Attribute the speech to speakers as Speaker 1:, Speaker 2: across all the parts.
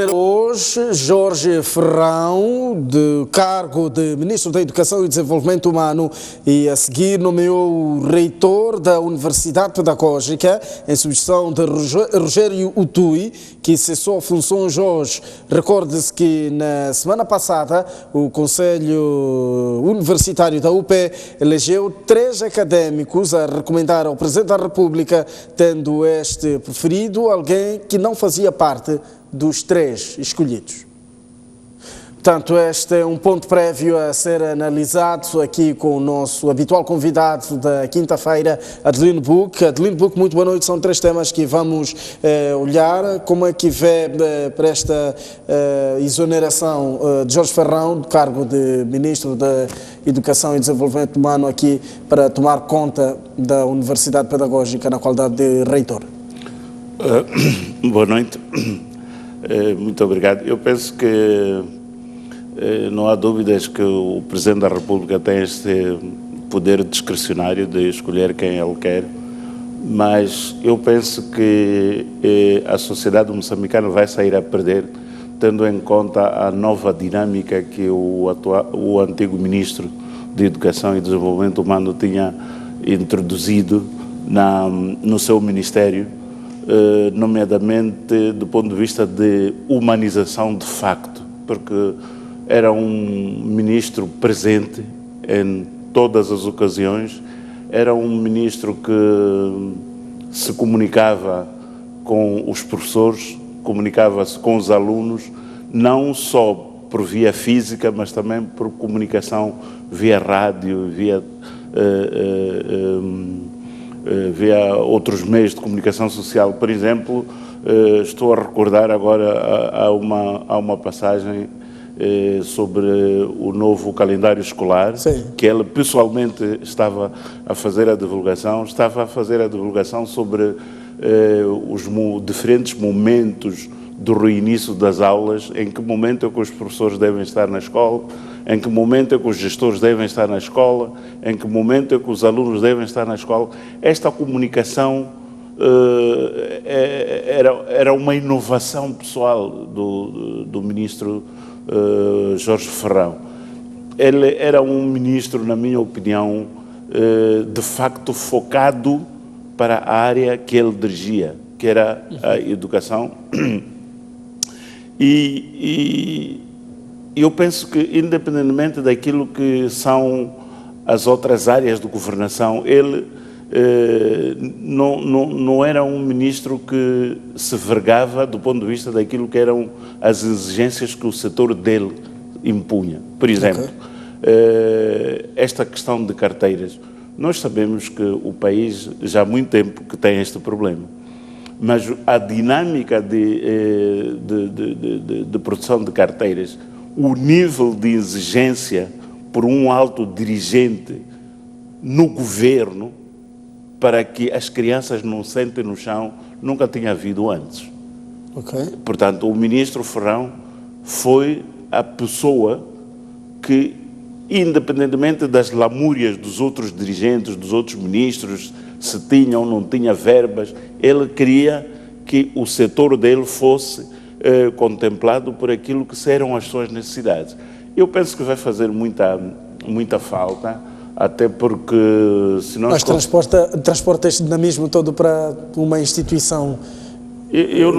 Speaker 1: Hoje, Jorge Ferrão, de cargo de Ministro da Educação e Desenvolvimento Humano, e a seguir nomeou o reitor da Universidade Pedagógica, em substituição de Rogério Utui, que cessou funções hoje. Recorde-se que na semana passada o Conselho Universitário da UP elegeu 3 académicos a recomendar ao Presidente da República, tendo este preferido alguém que não fazia parte dos 3 escolhidos. Portanto, este é um ponto prévio a ser analisado aqui com o nosso habitual convidado da quinta-feira, Adelino Buc. Adelino Buc, muito boa noite. São 3 temas que vamos olhar. Como é que vê para esta exoneração de Jorge Ferrão, do cargo de Ministro da Educação e Desenvolvimento Humano, aqui para tomar conta da Universidade Pedagógica na qualidade de reitor?
Speaker 2: Boa noite. Muito obrigado. Eu penso que não há dúvidas que o Presidente da República tem este poder discricionário de escolher quem ele quer, mas eu penso que a sociedade moçambicana vai sair a perder, tendo em conta a nova dinâmica que o antigo Ministro de Educação e Desenvolvimento Humano tinha introduzido no seu Ministério, nomeadamente do ponto de vista de humanização de facto, porque era um ministro presente em todas as ocasiões, era um ministro que se comunicava com os professores, comunicava-se com os alunos, não só por via física, mas também por comunicação via rádio, via outros meios de comunicação social. Por exemplo, estou a recordar agora há uma passagem sobre o novo calendário escolar. Sim. Que ele pessoalmente estava a fazer a divulgação sobre os diferentes momentos do reinício das aulas, em que momento é que os professores devem estar na escola, em que momento é que os gestores devem estar na escola, em que momento é que os alunos devem estar na escola. Esta comunicação era uma inovação pessoal do ministro Jorge Ferrão. Ele era um ministro, na minha opinião, de facto focado para a área que ele dirigia, que era a educação. E eu penso que, independentemente daquilo que são as outras áreas de governação, ele não era um ministro que se vergava do ponto de vista daquilo que eram as exigências que o setor dele impunha. Por exemplo, esta questão de carteiras. Nós sabemos que o país já há muito tempo que tem este problema, mas a dinâmica de produção de carteiras, o nível de exigência por um alto dirigente no governo para que as crianças não sentem no chão, nunca tinha havido antes. Okay. Portanto, o ministro Ferrão foi a pessoa que, independentemente das lamúrias dos outros dirigentes, dos outros ministros, se tinha ou não tinha verbas, ele queria que o setor dele fosse contemplado por aquilo que eram as suas necessidades. Eu penso que vai fazer muita falta, até porque se nós...
Speaker 1: Mas transporta este dinamismo todo para uma instituição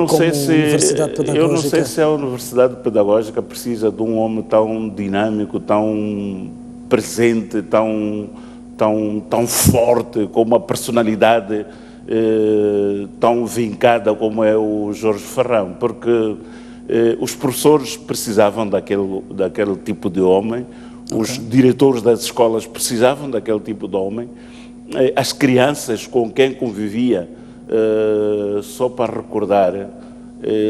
Speaker 1: como Universidade Pedagógica?
Speaker 2: Eu não sei se a Universidade Pedagógica precisa de um homem tão dinâmico, tão presente, tão forte, com uma personalidade tão vincada como é o Jorge Ferrão, porque os professores precisavam daquele tipo de homem, os diretores das escolas precisavam daquele tipo de homem, as crianças com quem convivia, só para recordar,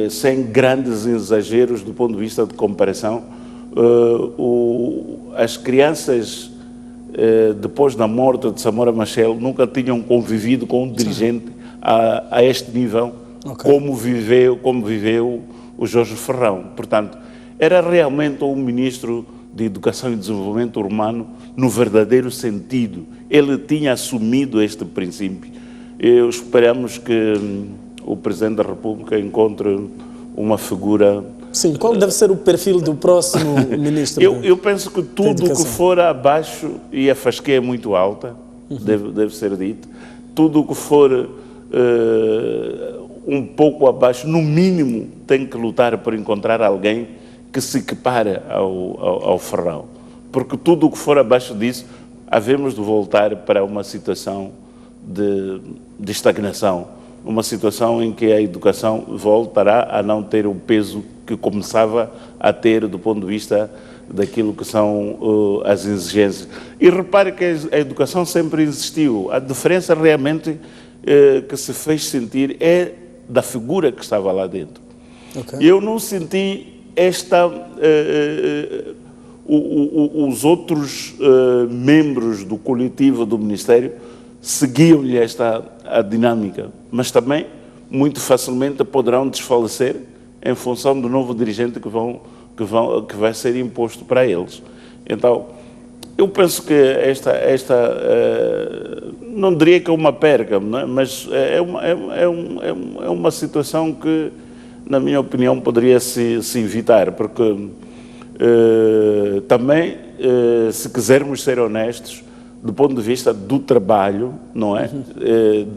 Speaker 2: sem grandes exageros do ponto de vista de comparação, as crianças depois da morte de Samora Machel nunca tinham convivido com um dirigente a este nível, como viveu o Jorge Ferrão. Portanto, era realmente um ministro de Educação e Desenvolvimento Humano no verdadeiro sentido. Ele tinha assumido este princípio. Esperamos que o Presidente da República encontre uma figura
Speaker 1: Sim, qual deve ser o perfil do próximo ministro?
Speaker 2: Eu penso que tudo o que for abaixo, e a fasquia é muito alta, deve ser dito, tudo o que for um pouco abaixo, no mínimo, tem que lutar por encontrar alguém que se equipare ao Ferrão. Porque tudo o que for abaixo disso, havemos de voltar para uma situação de estagnação, uma situação em que a educação voltará a não ter o peso que começava a ter do ponto de vista daquilo que são as exigências. E repare que a educação sempre existiu. A diferença realmente que se fez sentir é da figura que estava lá dentro. Okay. Eu não senti os outros membros do coletivo do Ministério seguiam-lhe a dinâmica, mas também muito facilmente poderão desfalecer em função do novo dirigente que vai ser imposto para eles. Então, eu penso que não diria que é uma perca, não é? Mas é uma situação que, na minha opinião, poderia se evitar, porque também, se quisermos ser honestos, do ponto de vista do trabalho, não é?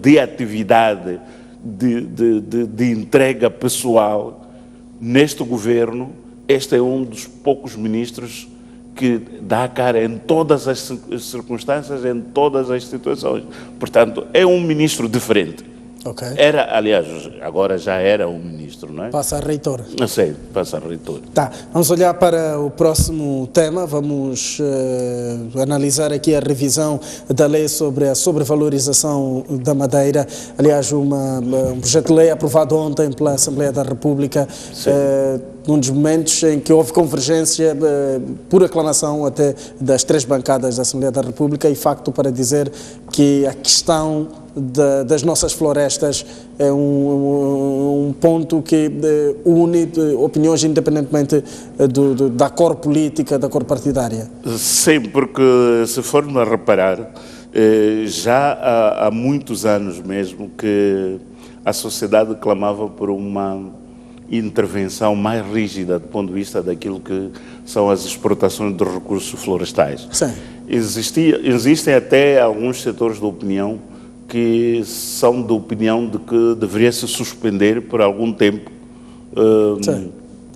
Speaker 2: De atividade, de entrega pessoal, neste governo, este é um dos poucos ministros que dá a cara em todas as circunstâncias, em todas as situações. Portanto, é um ministro diferente. Okay. Era, aliás, agora já era um ministro, não é? Passa a reitor. Não sei, passa a reitor.
Speaker 1: Tá, vamos olhar para o próximo tema, vamos analisar aqui a revisão da lei sobre a sobrevalorização da madeira. Aliás, um projeto de lei aprovado ontem pela Assembleia da República, num dos momentos em que houve convergência por aclamação até das 3 bancadas da Assembleia da República, e facto para dizer que a questão das nossas florestas é um ponto que une opiniões independentemente da cor política, da cor partidária.
Speaker 2: Sim, porque se formos a reparar, já há muitos anos mesmo que a sociedade clamava por uma intervenção mais rígida do ponto de vista daquilo que são as exportações de recursos florestais. Sim. Existem até alguns setores de opinião que são de opinião de que deveria se suspender por algum tempo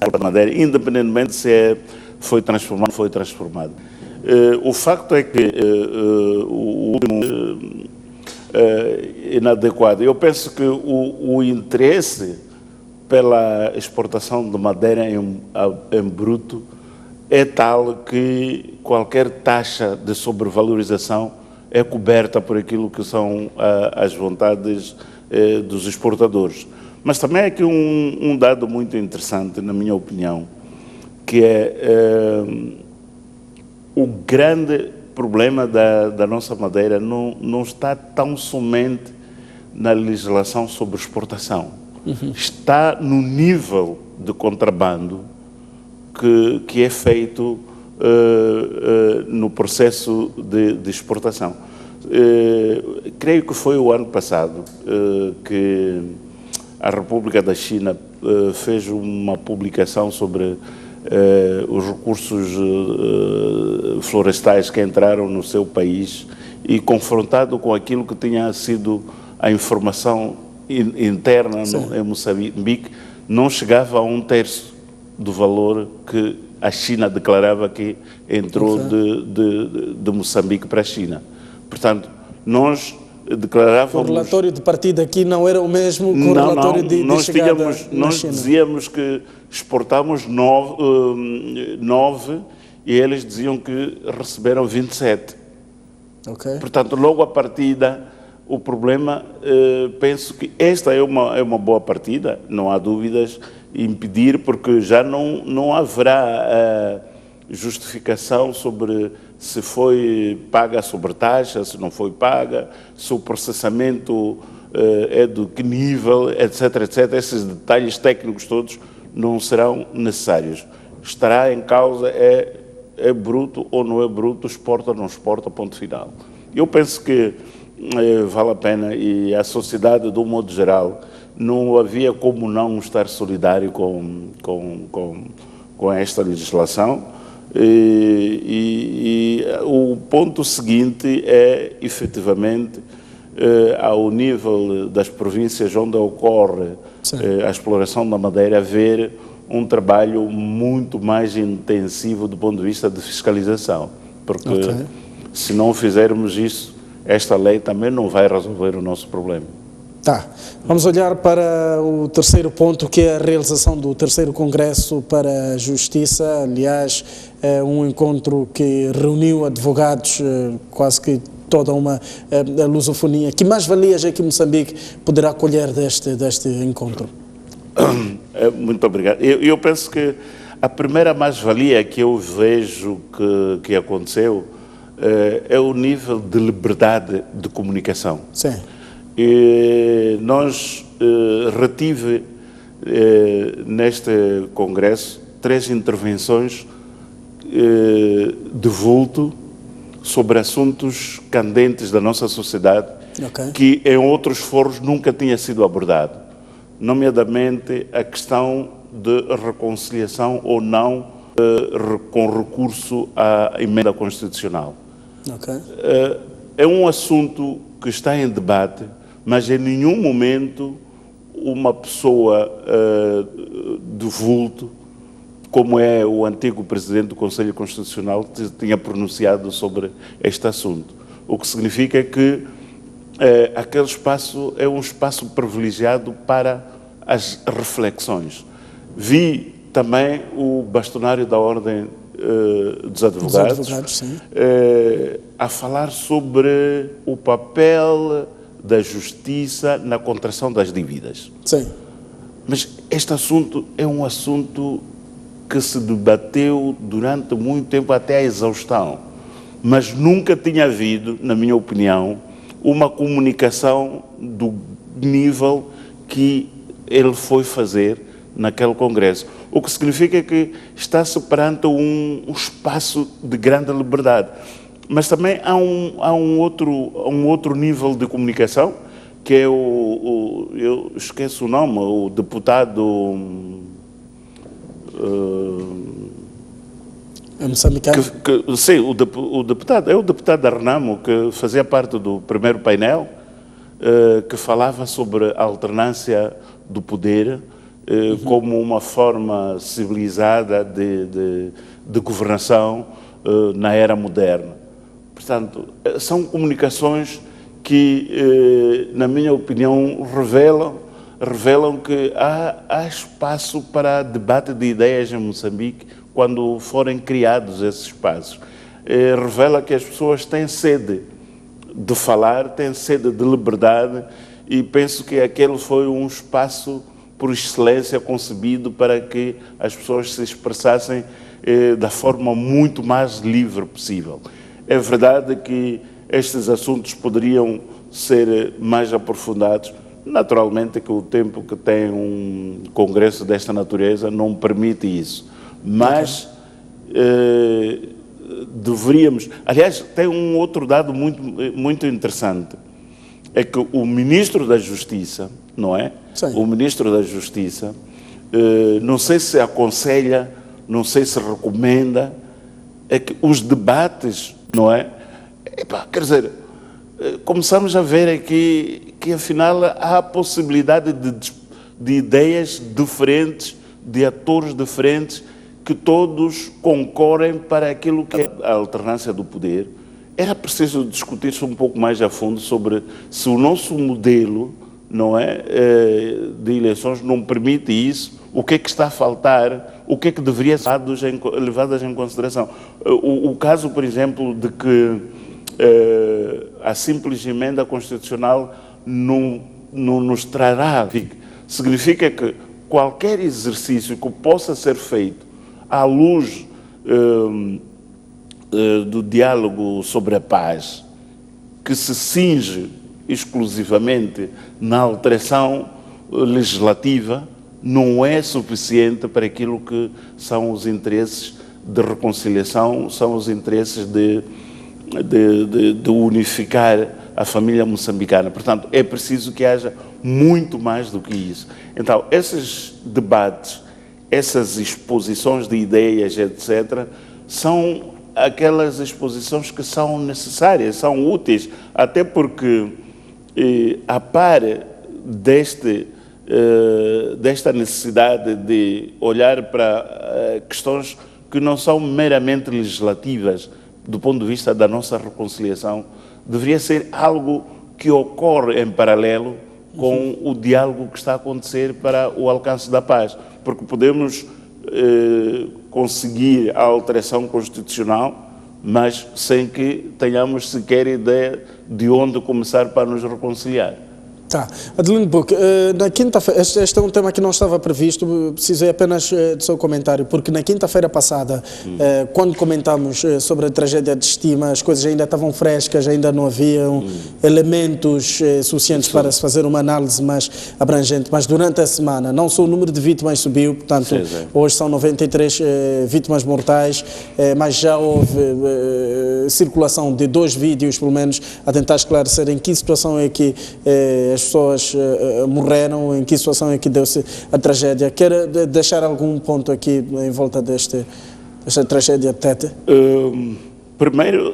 Speaker 2: a madeira, independentemente se foi transformado ou não foi transformado. O facto é que o último inadequado, eu penso que o interesse pela exportação de madeira em bruto é tal que qualquer taxa de sobrevalorização é coberta por aquilo que são as vontades dos exportadores. Mas também é aqui um dado muito interessante, na minha opinião, que é o grande problema da nossa madeira não está tão somente na legislação sobre exportação. Está no nível de contrabando que é feito no processo de exportação. Creio que foi o ano passado que a República da China fez uma publicação sobre os recursos florestais que entraram no seu país e confrontado com aquilo que tinha sido a informação interna em Moçambique, não chegava a 1/3 do valor que a China declarava que entrou de Moçambique para a China. Portanto, nós declarávamos...
Speaker 1: O relatório de partida aqui não era o mesmo que o relatório de chegada na China.
Speaker 2: Nós dizíamos que exportámos 9 e eles diziam que receberam 27. Okay. Portanto, logo à partida, o problema, penso que esta é uma boa partida, não há dúvidas, impedir, porque já não haverá justificação sobre se foi paga a sobretaxa, se não foi paga, se o processamento é de que nível, etc, etc. Esses detalhes técnicos todos não serão necessários. Estará em causa é bruto ou não é bruto, exporta ou não exporta, ponto final. Eu penso que vale a pena, e a sociedade, de um modo geral, não havia como não estar solidário com esta legislação. E o ponto seguinte é, efetivamente, ao nível das províncias onde ocorre a exploração da madeira, haver um trabalho muito mais intensivo do ponto de vista de fiscalização, porque se não fizermos isso, esta lei também não vai resolver o nosso problema.
Speaker 1: Tá. Vamos olhar para o terceiro ponto, que é a realização do terceiro Congresso para a Justiça. Aliás, é um encontro que reuniu advogados, quase que toda uma lusofonia. Que mais-valias é que Moçambique poderá colher deste encontro?
Speaker 2: Muito obrigado. Eu penso que a primeira mais-valia que eu vejo que aconteceu é o nível de liberdade de comunicação.
Speaker 1: Sim.
Speaker 2: E nós retive neste Congresso 3 intervenções de vulto sobre assuntos candentes da nossa sociedade, que em outros foros nunca tinha sido abordado, nomeadamente a questão de reconciliação ou não com recurso à emenda constitucional. É um assunto que está em debate, mas em nenhum momento uma pessoa de vulto, como é o antigo presidente do Conselho Constitucional, tinha pronunciado sobre este assunto. O que significa que aquele espaço é um espaço privilegiado para as reflexões. Vi também o bastonário da Ordem dos Advogados, a falar sobre o papel da justiça na contração das dívidas.
Speaker 1: Sim.
Speaker 2: Mas este assunto é um assunto que se debateu durante muito tempo, até a exaustão, mas nunca tinha havido, na minha opinião, uma comunicação do nível que ele foi fazer naquele Congresso. O que significa que está-se perante um espaço de grande liberdade. Mas também há um outro nível de comunicação, que é eu esqueço o nome, o deputado...
Speaker 1: É moçambicano?
Speaker 2: Sim, o deputado, é o deputado da Renamo, que fazia parte do primeiro painel, que falava sobre a alternância do poder como uma forma civilizada de governação na era moderna. Portanto, são comunicações que, na minha opinião, revelam que há espaço para debate de ideias em Moçambique quando forem criados esses espaços. Revela que as pessoas têm sede de falar, têm sede de liberdade, e penso que aquele foi um espaço por excelência concebido para que as pessoas se expressassem da forma muito mais livre possível. É verdade que estes assuntos poderiam ser mais aprofundados. Naturalmente que o tempo que tem um congresso desta natureza não permite isso. Mas deveríamos... Aliás, tem um outro dado muito interessante. É que o Ministro da Justiça, não é?
Speaker 1: Sim.
Speaker 2: O Ministro da Justiça, não sei se aconselha, não sei se recomenda, é que os debates, não é? Quer dizer, começamos a ver aqui que afinal há a possibilidade de ideias diferentes, de atores diferentes, que todos concorrem para aquilo que é a alternância do poder. Era preciso discutir-se um pouco mais a fundo sobre se o nosso modelo, não é, de eleições não permite isso, o que é que está a faltar, o que é que deveria ser levado em consideração. O caso, por exemplo, de que a simples emenda constitucional não nos trará, significa que qualquer exercício que possa ser feito à luz do diálogo sobre a paz, que se cinge exclusivamente na alteração legislativa, não é suficiente para aquilo que são os interesses de reconciliação, são os interesses de unificar a família moçambicana. Portanto, é preciso que haja muito mais do que isso. Então, esses debates, essas exposições de ideias, etc., são aquelas exposições que são necessárias, são úteis, até porque, a par desta necessidade de olhar para questões que não são meramente legislativas, do ponto de vista da nossa reconciliação, deveria ser algo que ocorre em paralelo com o diálogo que está a acontecer para o alcance da paz, porque podemos conseguir a alteração constitucional, mas sem que tenhamos sequer ideia de onde começar para nos reconciliar.
Speaker 1: Tá. Adelino Buck, na quinta-feira, este é um tema que não estava previsto, precisei apenas do seu comentário, porque na quinta-feira passada, quando comentamos sobre a tragédia de Estima, as coisas ainda estavam frescas, ainda não haviam elementos suficientes para se fazer uma análise mais abrangente, mas durante a semana, não só o número de vítimas subiu, portanto, hoje são 93 vítimas mortais, mas já houve circulação de 2 vídeos, pelo menos, a tentar esclarecer em que situação é que as pessoas morreram, em que situação é que deu-se a tragédia. Quer deixar algum ponto aqui em volta desta tragédia, Tete?
Speaker 2: Primeiro,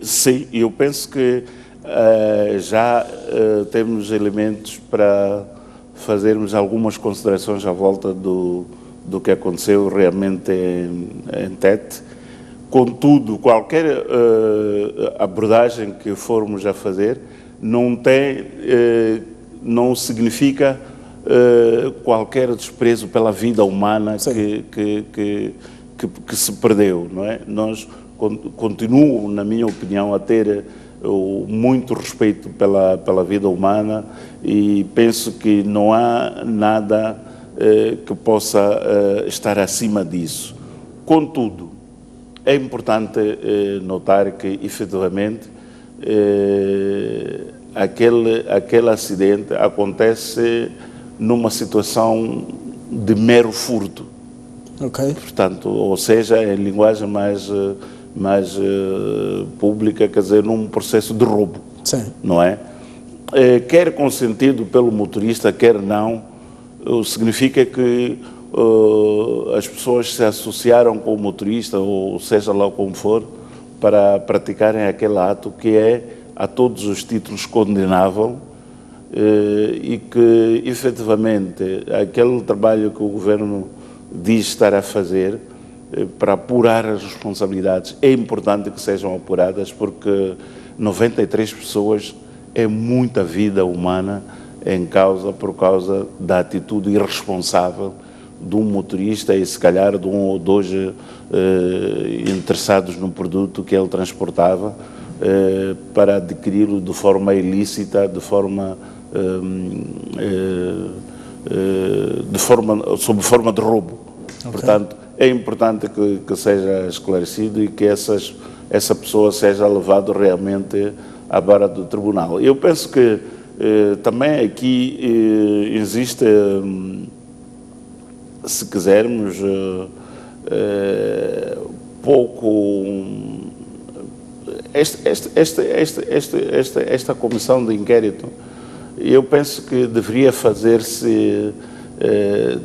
Speaker 2: sim, eu penso que já temos elementos para fazermos algumas considerações à volta do que aconteceu realmente em Tete. Contudo, qualquer abordagem que formos a fazer não significa qualquer desprezo pela vida humana que se perdeu, não é? Nós continuo, na minha opinião, a ter muito respeito pela vida humana e penso que não há nada que possa estar acima disso. Contudo, é importante notar que, efetivamente, aquele acidente acontece numa situação de mero furto.
Speaker 1: Okay.
Speaker 2: Portanto, ou seja, em linguagem mais pública, quer dizer, num processo de roubo.
Speaker 1: Sim.
Speaker 2: Não é? Quer consentido pelo motorista, quer não, significa que as pessoas se associaram com o motorista, ou seja lá como for, para praticarem aquele ato que é, a todos os títulos, condenável e que, efetivamente, aquele trabalho que o Governo diz estar a fazer para apurar as responsabilidades, é importante que sejam apuradas, porque 93 pessoas é muita vida humana em causa por causa da atitude irresponsável de um motorista e, se calhar, de 1 ou 2 interessados no produto que ele transportava para adquiri-lo de forma ilícita, sob forma de roubo. Okay. Portanto, é importante que seja esclarecido e que essa pessoa seja levada realmente à vara do tribunal. Eu penso que também aqui existe, se quisermos, pouco... Esta comissão de inquérito, eu penso que deveria fazer-se,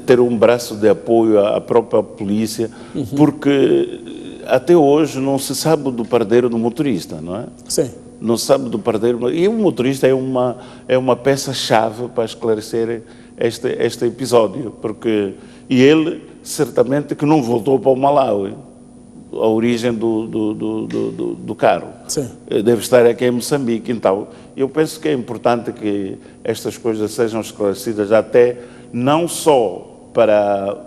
Speaker 2: ter um braço de apoio à própria polícia, porque até hoje não se sabe do paradeiro do motorista, não é?
Speaker 1: Sim.
Speaker 2: Não se sabe do paradeiro, e o motorista é uma peça-chave para esclarecer este episódio, porque ele certamente que não voltou para o Malawi, a origem do carro.
Speaker 1: Sim.
Speaker 2: Deve estar aqui em Moçambique. Então, eu penso que é importante que estas coisas sejam esclarecidas, até não só para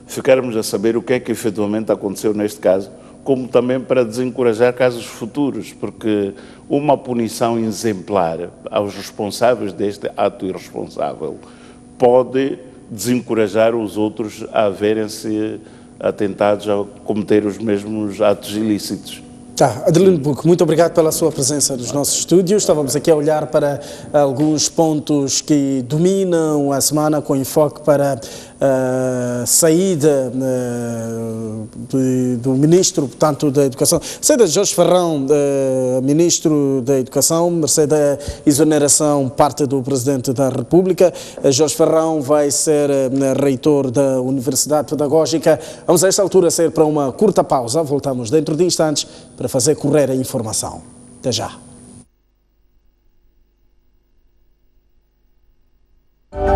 Speaker 2: ficarmos a saber o que é que efetivamente aconteceu neste caso, como também para desencorajar casos futuros, porque uma punição exemplar aos responsáveis deste ato irresponsável pode desencorajar os outros a verem-se atentados a cometer os mesmos atos ilícitos.
Speaker 1: Adelino Buque, muito obrigado pela sua presença nos nossos estúdios. Estávamos aqui a olhar para alguns pontos que dominam a semana com enfoque para a saída do Ministro, portanto, da Educação. Saída de Jorge Ferrão, Ministro da Educação, mercê da exoneração parte do Presidente da República. Jorge Ferrão vai ser reitor da Universidade Pedagógica. Vamos a esta altura sair para uma curta pausa. Voltamos dentro de instantes para fazer correr a informação. Até já.